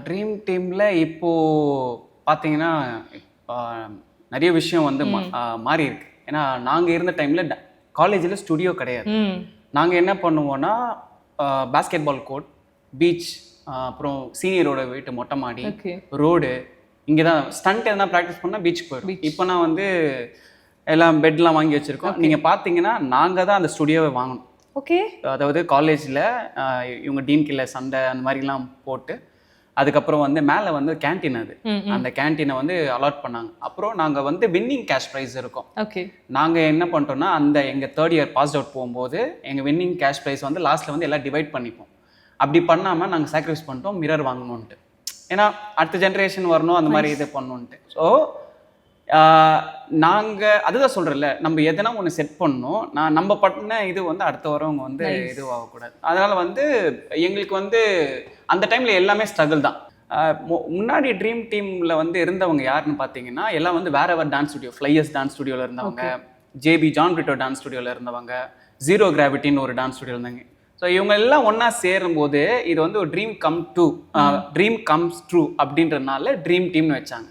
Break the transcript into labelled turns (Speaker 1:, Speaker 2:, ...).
Speaker 1: Dream டீமில் இப்போது பார்த்தீங்கன்னா நிறைய விஷயம் வந்து மாறி இருக்கு. ஏன்னா நாங்கள் இருந்த டைமில் காலேஜில் ஸ்டுடியோ கிடையாது. நாங்கள் என்ன பண்ணுவோன்னா பாஸ்கெட் பால் கோர்ட், பீச், அப்புறம் சீனியரோட வீட்டு மொட்டை மாடி, ரோடு, இங்கே தான் ஸ்டண்ட் எதனா ப்ராக்டிஸ் பண்ணால் பீச்சுக்கு போயிடும். இப்போ நான் வந்து எல்லாம் பெட்லாம் வாங்கி வச்சுருக்கோம். நீங்கள் பார்த்தீங்கன்னா நாங்கள் தான் அந்த ஸ்டுடியோவை வாங்கணும்.
Speaker 2: ஓகே.
Speaker 1: அதாவது காலேஜில் இவங்க டீன் கில்ல சண்டை அந்த மாதிரிலாம் போட்டு அதுக்கப்புறம் வந்து மேலே வந்து கேன்டீன், அது அந்த கேன்டீனை வந்து அலாட் பண்ணாங்க. அப்புறம் நாங்கள் வந்து வின்னிங் கேஷ் ப்ரைஸ் இருக்கும்.
Speaker 2: ஓகே.
Speaker 1: நாங்கள் என்ன பண்ணிட்டோம்னா அந்த எங்கள் தேர்ட் இயர் பாஸ் அவுட் போகும்போது எங்கள் வின்னிங் கேஷ் ப்ரைஸ் வந்து லாஸ்ட்டில் வந்து எல்லாம் டிவைட் பண்ணிப்போம். அப்படி பண்ணாமல் நாங்கள் சாக்ரிஃபைஸ் பண்ணிட்டோம் மிரர் வாங்கணுன்ட்டு. ஏன்னா அடுத்த ஜென்ரேஷன் வரணும் அந்த மாதிரி இது பண்ணணுன்ட்டு. ஸோ நாங்கள் அதுதான் சொல்கிறேன்ல, நம்ம எதனா ஒன்று செட் பண்ணணும். நம்ம பண்ண இது வந்து அடுத்த வரவங்க வந்து இதுவாகக்கூடாது. அதனால் வந்து எங்களுக்கு வந்து அந்த டைமில் எல்லாமே ஸ்ட்ரகிள் தான். முன்னாடி ட்ரீம் டீமில் வந்து இருந்தவங்க யாருன்னு பார்த்தீங்கன்னா எல்லாம் வந்து வேற டான்ஸ் ஸ்டுடியோ, ஃப்ளையர்ஸ் டான்ஸ் ஸ்டுடியோவில் இருந்தவங்க, ஜேபி ஜான் பிரிட்டோ டான்ஸ் ஸ்டுடியோவில் இருந்தவங்க, ஜீரோ கிராவிட்டின்னு ஒரு டான்ஸ் ஸ்டுடியோ இருந்தாங்க. ஸோ இவங்க எல்லாம் ஒன்றா சேரும்போது இது வந்து ஒரு ட்ரீம் கம்ஸ் ட்ரூ அப்படின்றதுனால ட்ரீம் டீம்னு வச்சாங்க.